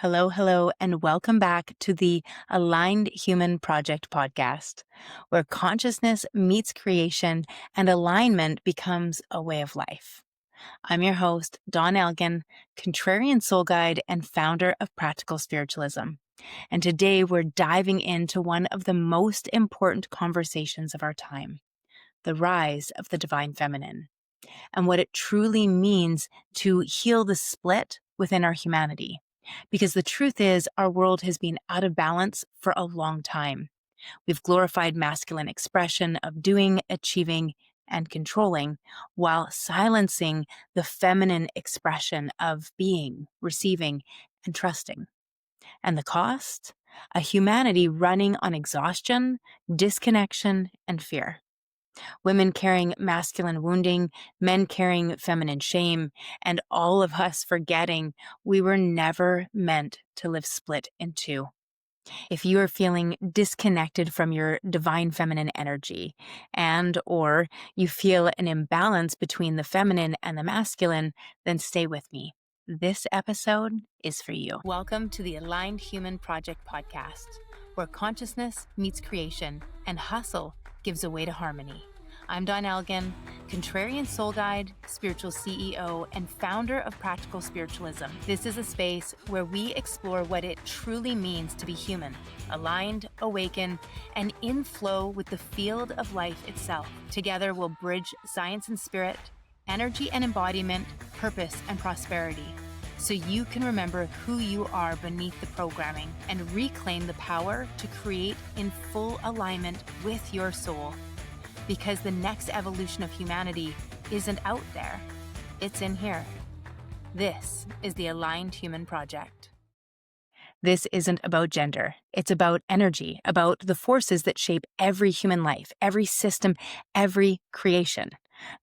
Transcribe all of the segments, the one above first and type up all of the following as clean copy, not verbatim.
Hello, and welcome back to the Aligned Human Project podcast, where consciousness meets creation and alignment becomes a way of life. I'm your host, Dawn Elgin, contrarian soul guide and founder of Practical Spiritualism. And today we're diving into one of the most important conversations of our time, the rise of the divine feminine, and what it truly means to heal the split within our humanity. Because the truth is, our world has been out of balance for a long time. We've glorified masculine expression of doing, achieving, and controlling, while silencing the feminine expression of being, receiving, and trusting. And the cost? A humanity running on exhaustion, disconnection, and fear. Women carrying masculine wounding, men carrying feminine shame, and all of us forgetting we were never meant to live split in two. If you are feeling disconnected from your divine feminine energy or you feel an imbalance between the feminine and the masculine, then stay with me. This episode is for you. Welcome to the Aligned Human Project podcast, where consciousness meets creation and hustle gives way to harmony. I'm Dawn Elgin, contrarian soul guide, spiritual CEO, and founder of Practical Spiritualism. This is a space where we explore what it truly means to be human, aligned, awakened, and in flow with the field of life itself. Together, we'll bridge science and spirit, energy and embodiment, purpose and prosperity, so you can remember who you are beneath the programming and reclaim the power to create in full alignment with your soul. Because the next evolution of humanity isn't out there, it's in here. This is the Aligned Human Project. This isn't about gender. It's about energy, about the forces that shape every human life, every system, every creation.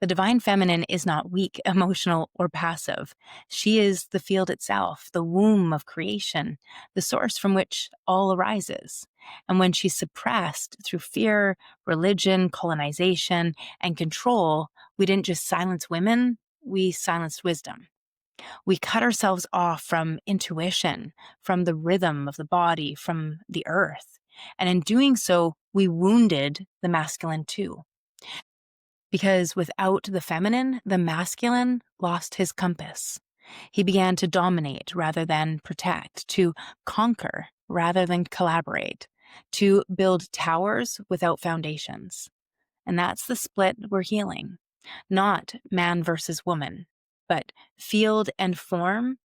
The divine feminine is not weak, emotional, or passive. She is the field itself, the womb of creation, the source from which all arises. And when she's suppressed through fear, religion, colonization, and control, we didn't just silence women, we silenced wisdom. We cut ourselves off from intuition, from the rhythm of the body, from the earth. And in doing so, we wounded the masculine too. Because without the feminine, the masculine lost his compass. He began to dominate rather than protect, to conquer rather than collaborate, to build towers without foundations. And that's the split we're healing. Not man versus woman, but field and form,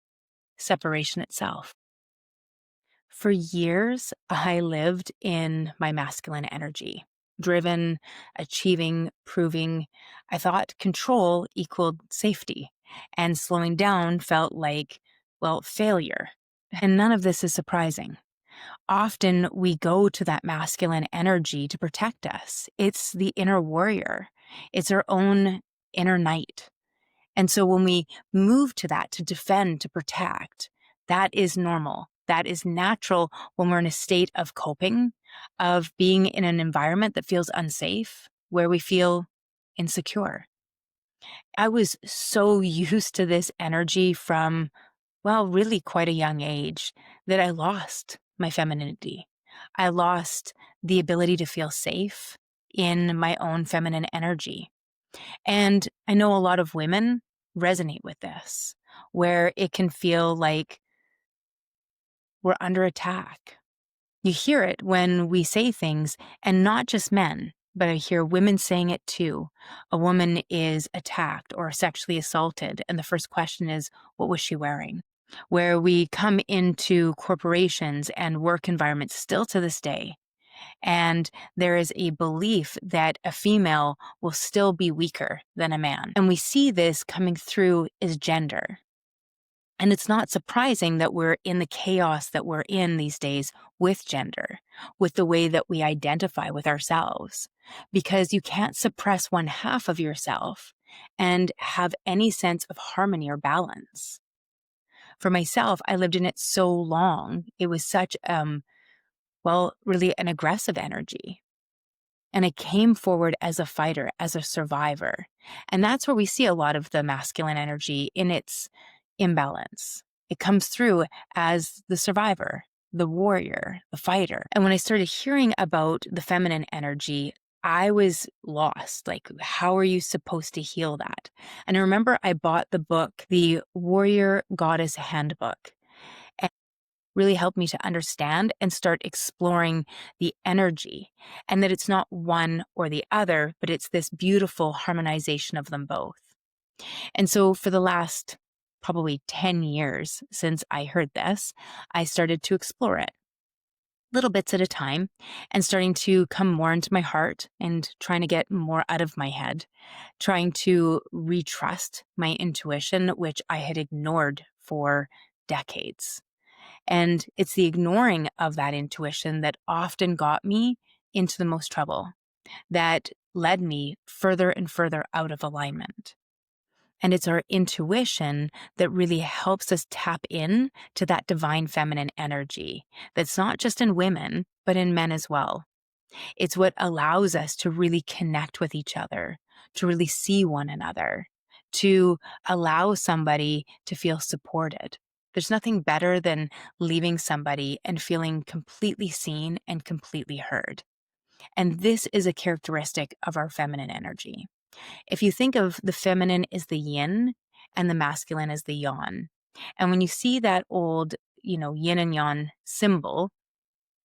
separation itself. For years, I lived in my masculine energy. Driven, achieving, proving. I thought control equaled safety, and slowing down felt like, failure. And none of this is surprising. Often we go to that masculine energy to protect us. It's the inner warrior. It's our own inner knight. And so when we move to that, to defend, to protect, that is normal. That is natural when we're in a state of coping, of being in an environment that feels unsafe, where we feel insecure. I was so used to this energy from, really quite a young age that I lost my femininity. I lost the ability to feel safe in my own feminine energy. And I know a lot of women resonate with this, where it can feel like we're under attack. You hear it when we say things, and not just men, but I hear women saying it too. A woman is attacked or sexually assaulted, and the first question is, what was she wearing? Where we come into corporations and work environments still to this day, and there is a belief that a female will still be weaker than a man. And we see this coming through as gender. And it's not surprising that we're in the chaos that we're in these days with gender, with the way that we identify with ourselves, because you can't suppress one half of yourself and have any sense of harmony or balance. For myself, I lived in it so long. It was such, really an aggressive energy. And I came forward as a fighter, as a survivor. And that's where we see a lot of the masculine energy in its imbalance. It comes through as the survivor, the warrior, the fighter. And when I started hearing about the feminine energy, I was lost. Like, how are you supposed to heal that? And I remember I bought the book, The Warrior Goddess Handbook, and really helped me to understand and start exploring the energy, and that it's not one or the other, but it's this beautiful harmonization of them both. And so for the last probably 10 years since I heard this, I started to explore it little bits at a time and starting to come more into my heart and trying to get more out of my head, trying to retrust my intuition, which I had ignored for decades. And it's the ignoring of that intuition that often got me into the most trouble, that led me further and further out of alignment. And it's our intuition that really helps us tap in to that divine feminine energy that's not just in women, but in men as well. It's what allows us to really connect with each other, to really see one another, to allow somebody to feel supported. There's nothing better than leaving somebody and feeling completely seen and completely heard. And this is a characteristic of our feminine energy. If you think of the feminine as the yin and the masculine as the yang, and when you see that old, yin and yang symbol,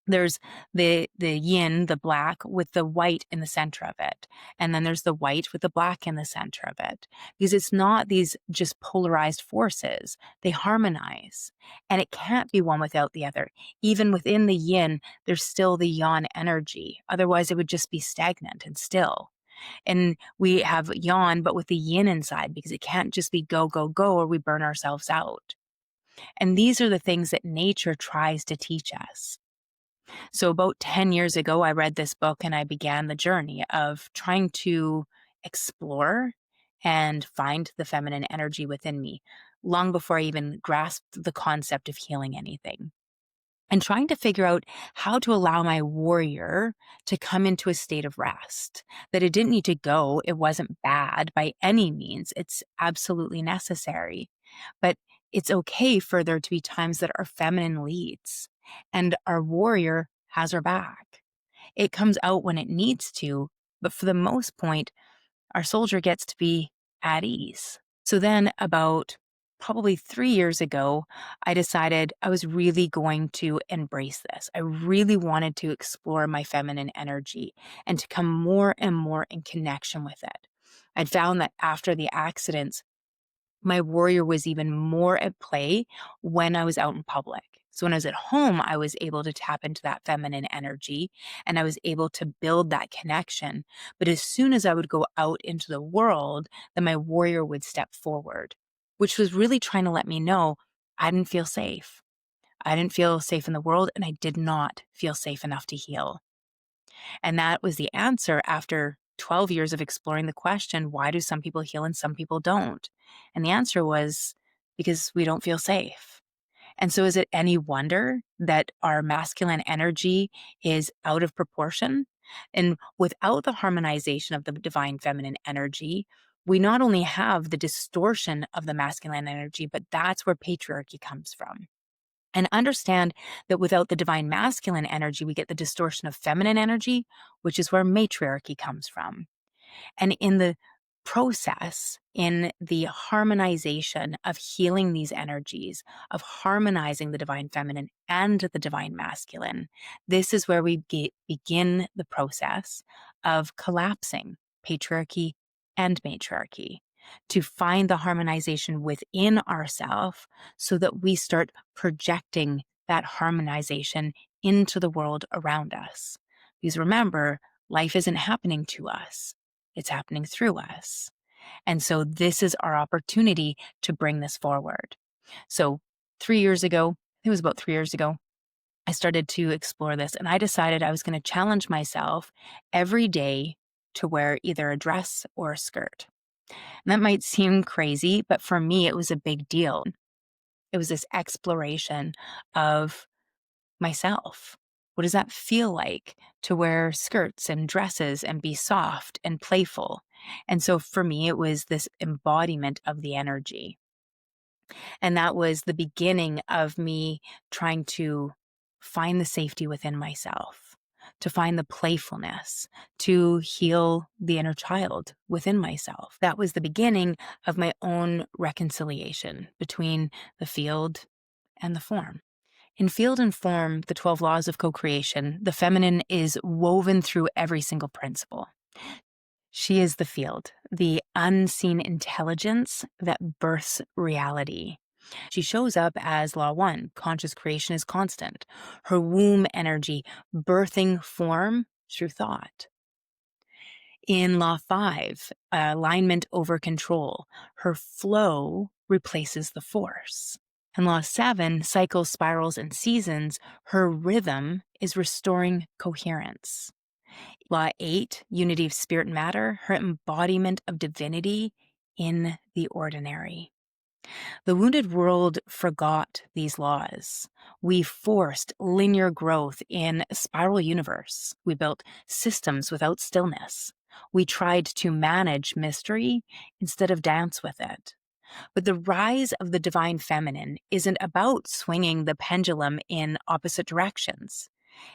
there's the yin, the black, with the white in the center of it. And then there's the white with the black in the center of it. Because it's not these just polarized forces. They harmonize. And it can't be one without the other. Even within the yin, there's still the yang energy. Otherwise, it would just be stagnant and still. And we have yang, but with the yin inside, because it can't just be go, go, go, or we burn ourselves out. And these are the things that nature tries to teach us. So about 10 years ago, I read this book and I began the journey of trying to explore and find the feminine energy within me long before I even grasped the concept of healing anything. And trying to figure out how to allow my warrior to come into a state of rest, that it didn't need to go. It wasn't bad by any means. It's absolutely necessary. But it's okay for there to be times that our feminine leads and our warrior has our back. It comes out when it needs to, but for the most part, our soldier gets to be at ease. So then about probably 3 years ago, I decided I was really going to embrace this. I really wanted to explore my feminine energy and to come more and more in connection with it. I'd found that after the accidents, my warrior was even more at play when I was out in public. So when I was at home, I was able to tap into that feminine energy and I was able to build that connection. But as soon as I would go out into the world, then my warrior would step forward, which was really trying to let me know I didn't feel safe. I didn't feel safe in the world and I did not feel safe enough to heal. And that was the answer after 12 years of exploring the question, why do some people heal and some people don't? And the answer was because we don't feel safe. And so is it any wonder that our masculine energy is out of proportion? And without the harmonization of the divine feminine energy, we not only have the distortion of the masculine energy, but that's where patriarchy comes from. And understand that without the divine masculine energy, we get the distortion of feminine energy, which is where matriarchy comes from. And in the process, in the harmonization of healing these energies, of harmonizing the divine feminine and the divine masculine, this is where we begin the process of collapsing patriarchy and matriarchy, to find the harmonization within ourselves so that we start projecting that harmonization into the world around us. Because remember, life isn't happening to us. It's happening through us. And so this is our opportunity to bring this forward. So 3 years ago, I think it was about 3 years ago, I started to explore this and I decided I was going to challenge myself every day to wear either a dress or a skirt. And that might seem crazy, but for me, it was a big deal. It was this exploration of myself. What does that feel like to wear skirts and dresses and be soft and playful? And so for me, it was this embodiment of the energy. And that was the beginning of me trying to find the safety within myself, to find the playfulness, to heal the inner child within myself. That was the beginning of my own reconciliation between the field and the form. In Field and Form, the 12 laws of co-creation, the feminine is woven through every single principle. She is the field, the unseen intelligence that births reality. She shows up as Law 1, conscious creation is constant. Her womb energy, birthing form through thought. In Law 5, alignment over control, her flow replaces the force. In Law 7, cycles, spirals, and seasons, her rhythm is restoring coherence. Law 8, unity of spirit and matter, her embodiment of divinity in the ordinary. The wounded world forgot these laws. We forced linear growth in a spiral universe. We built systems without stillness. We tried to manage mystery instead of dance with it. But the rise of the divine feminine isn't about swinging the pendulum in opposite directions.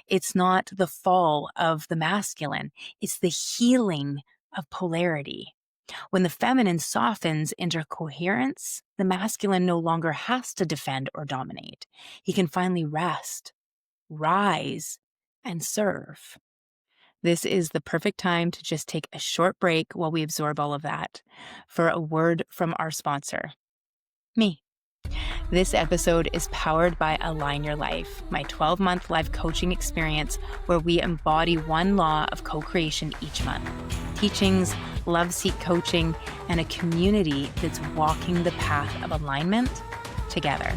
It's not the fall of the masculine, it's the healing of polarity. When the feminine softens into coherence, the masculine no longer has to defend or dominate. He can finally rest, rise, and serve. This is the perfect time to just take a short break while we absorb all of that for a word from our sponsor, me. This episode is powered by Align Your Life, my 12-month life coaching experience where we embody one law of co-creation each month. Teachings, love seek coaching, and a community that's walking the path of alignment together.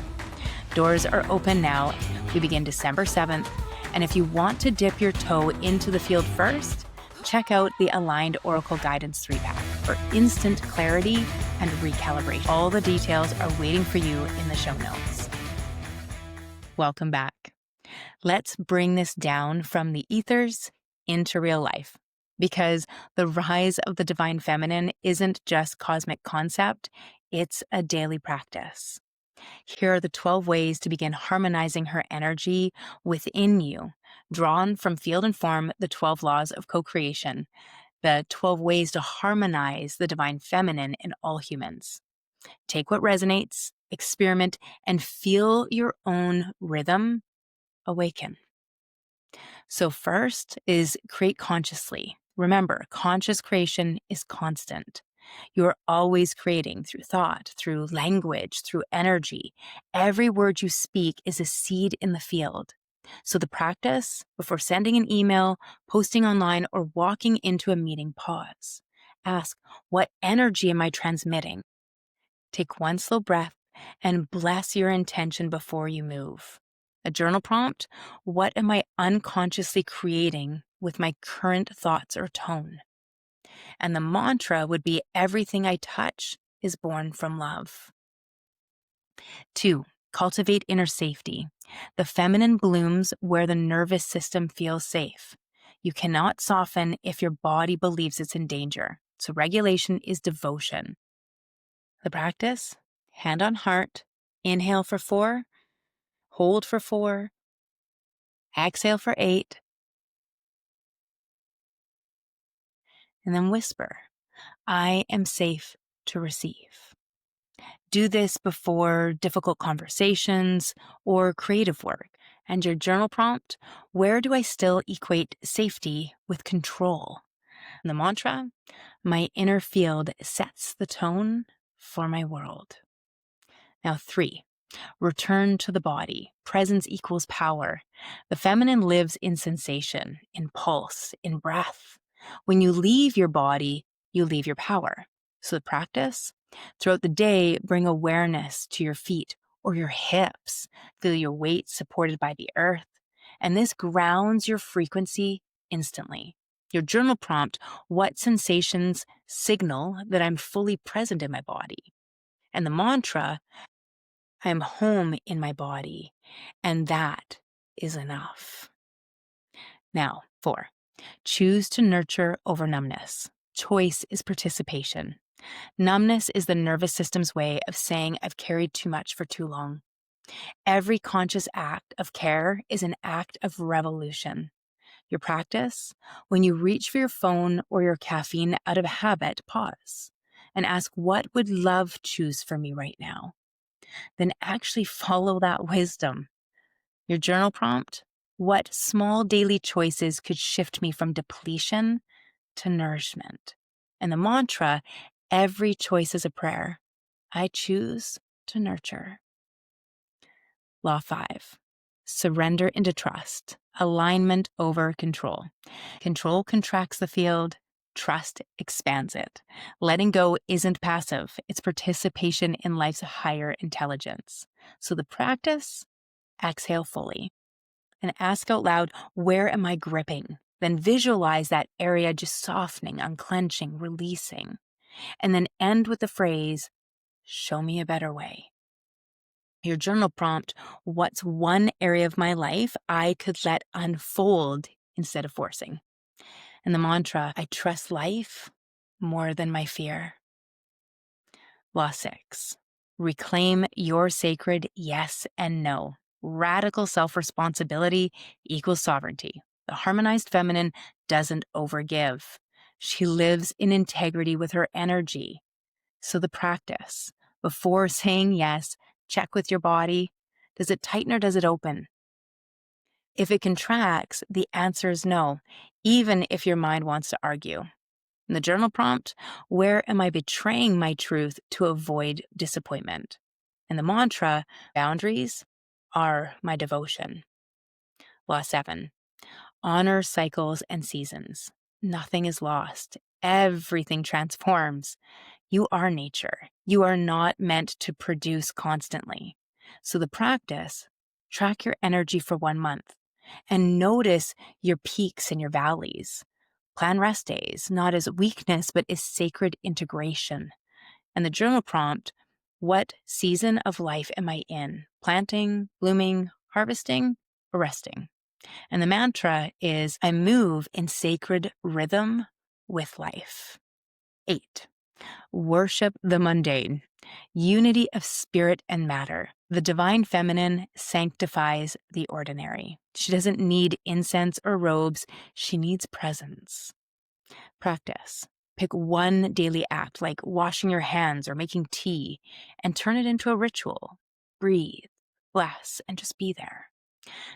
Doors are open now. We begin December 7th. And if you want to dip your toe into the field first, check out the Aligned Oracle Guidance 3-pack for instant clarity and recalibration. All the details are waiting for you in the show notes. Welcome back. Let's bring this down from the ethers into real life, because the rise of the divine feminine isn't just cosmic concept, it's a daily practice. Here are the 12 ways to begin harmonizing her energy within you, drawn from Field and Form, the 12 laws of co-creation, the 12 ways to harmonize the divine feminine in all humans. Take what resonates, experiment, and feel your own rhythm awaken. So first is create consciously. Remember, conscious creation is constant. You're always creating through thought, through language, through energy. Every word you speak is a seed in the field. So the practice, before sending an email, posting online, or walking into a meeting, pause. Ask, what energy am I transmitting? Take one slow breath and bless your intention before you move. A journal prompt, what am I unconsciously creating with my current thoughts or tone? And the mantra would be, everything I touch is born from love. 2, cultivate inner safety. The feminine blooms where the nervous system feels safe. You cannot soften if your body believes it's in danger. So regulation is devotion. The practice, hand on heart, inhale for 4, hold for 4, exhale for 8, and then whisper, I am safe to receive. Do this before difficult conversations or creative work. And your journal prompt, where do I still equate safety with control? And the mantra, my inner field sets the tone for my world. Now 3, return to the body. Presence equals power. The feminine lives in sensation, in pulse, in breath. When you leave your body, you leave your power. So the practice, throughout the day, bring awareness to your feet or your hips. Feel your weight supported by the earth. And this grounds your frequency instantly. Your journal prompt, what sensations signal that I'm fully present in my body? And the mantra, I am home in my body, and that is enough. Now, 4, choose to nurture over numbness. Choice is participation. Numbness is the nervous system's way of saying I've carried too much for too long. Every conscious act of care is an act of revolution. Your practice, when you reach for your phone or your caffeine out of habit, pause and ask, what would love choose for me right now? Then actually follow that wisdom. Your journal prompt, what small daily choices could shift me from depletion to nourishment? And the mantra, every choice is a prayer. I choose to nurture. Law 5. Surrender into trust. Alignment over control. Control contracts the field. Trust expands it. Letting go isn't passive. It's participation in life's higher intelligence. So the practice, exhale fully and ask out loud, where am I gripping? Then visualize that area just softening, unclenching, releasing. And then end with the phrase, show me a better way. Your journal prompt, what's one area of my life I could let unfold instead of forcing? And the mantra, I trust life more than my fear. Law 6, reclaim your sacred yes and no. Radical self-responsibility equals sovereignty. The harmonized feminine doesn't overgive. She lives in integrity with her energy. So the practice, before saying yes, check with your body. Does it tighten or does it open? If it contracts, the answer is no, even if your mind wants to argue. In the journal prompt, where am I betraying my truth to avoid disappointment? And the mantra, boundaries are my devotion. Law 7, honor cycles and seasons. Nothing is lost. Everything transforms. You are nature. You are not meant to produce constantly. So the practice, track your energy for 1 month and notice your peaks and your valleys. Plan rest days, not as weakness, but as sacred integration. And the journal prompt, what season of life am I in? Planting, blooming, harvesting, or resting? And the mantra is, I move in sacred rhythm with life. 8. Worship the mundane. Unity of spirit and matter. The divine feminine sanctifies the ordinary. She doesn't need incense or robes. She needs presence. Practice. Pick one daily act like washing your hands or making tea and turn it into a ritual. Breathe, bless, and just be there.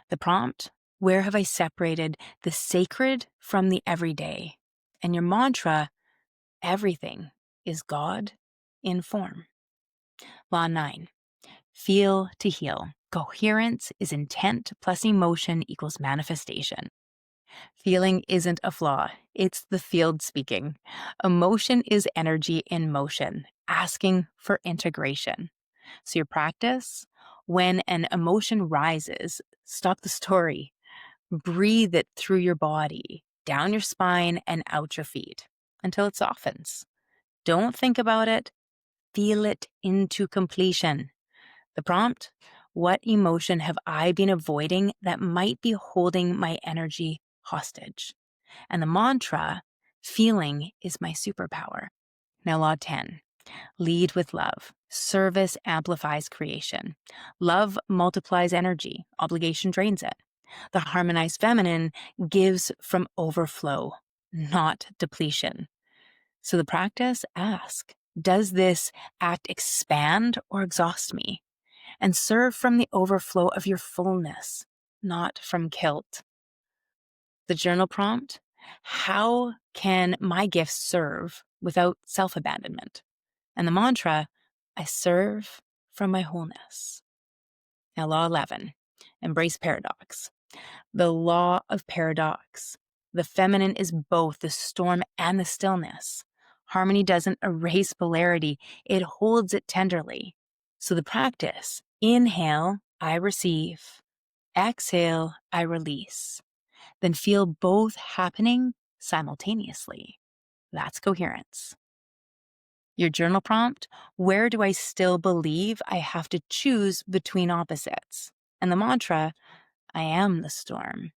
The prompt, where have I separated the sacred from the everyday? And your mantra, everything is God in form. Law 9, feel to heal. Coherence is intent plus emotion equals manifestation. Feeling isn't a flaw, it's the field speaking. Emotion is energy in motion, asking for integration. So your practice, when an emotion rises, stop the story. Breathe it through your body, down your spine and out your feet until it softens. Don't think about it. Feel it into completion. The prompt, what emotion have I been avoiding that might be holding my energy hostage? And the mantra, feeling is my superpower. Now, law 10, lead with love. Service amplifies creation. Love multiplies energy. Obligation drains it. The harmonized feminine gives from overflow, not depletion. So the practice, ask, does this act expand or exhaust me? And serve from the overflow of your fullness, not from guilt. The journal prompt, how can my gifts serve without self-abandonment? And the mantra, I serve from my wholeness. Now, law 11, embrace paradox. The law of paradox. The feminine is both the storm and the stillness. Harmony doesn't erase polarity, it holds it tenderly. So the practice, inhale, I receive. Exhale, I release. Then feel both happening simultaneously. That's coherence. Your journal prompt, where do I still believe I have to choose between opposites? And the mantra, I am the storm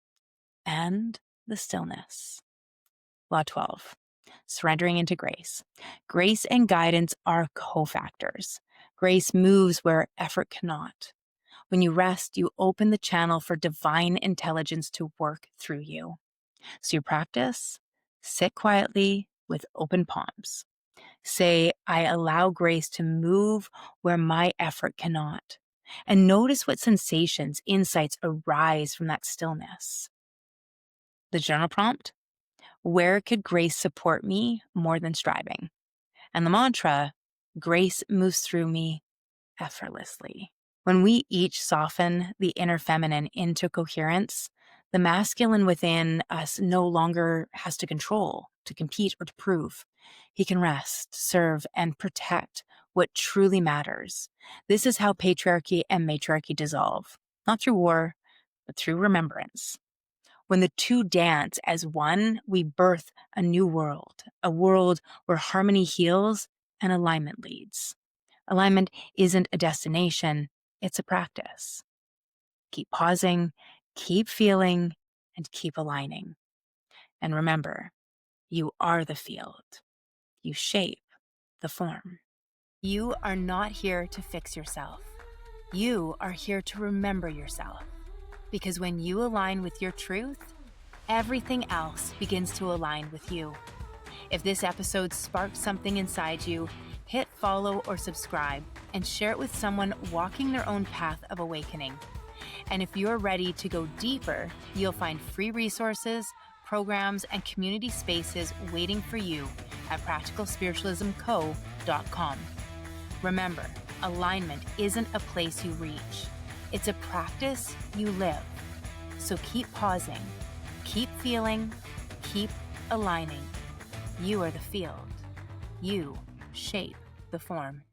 and the stillness. Law 12, surrendering into grace. Grace and guidance are cofactors. Grace moves where effort cannot. When you rest, you open the channel for divine intelligence to work through you. So you practice, sit quietly with open palms. Say, I allow grace to move where my effort cannot. And notice what sensations, insights arise from that stillness. The journal prompt: where could grace support me more than striving? And the mantra: grace moves through me effortlessly. When we each soften the inner feminine into coherence, the masculine within us no longer has to control, to compete, or to prove. He can rest, serve, and protect what truly matters. This is how patriarchy and matriarchy dissolve, not through war, but through remembrance. When the two dance as one, we birth a new world, a world where harmony heals and alignment leads. Alignment isn't a destination, it's a practice. Keep pausing, keep feeling, and keep aligning. And remember, you are the field. You shape the form. You are not here to fix yourself. You are here to remember yourself. Because when you align with your truth, everything else begins to align with you. If this episode sparked something inside you, hit follow or subscribe and share it with someone walking their own path of awakening. And if you're ready to go deeper, you'll find free resources, programs, and community spaces waiting for you at practicalspiritualismco.com. Remember, alignment isn't a place you reach. It's a practice you live. So keep pausing, keep feeling, keep aligning. You are the field. You shape the form.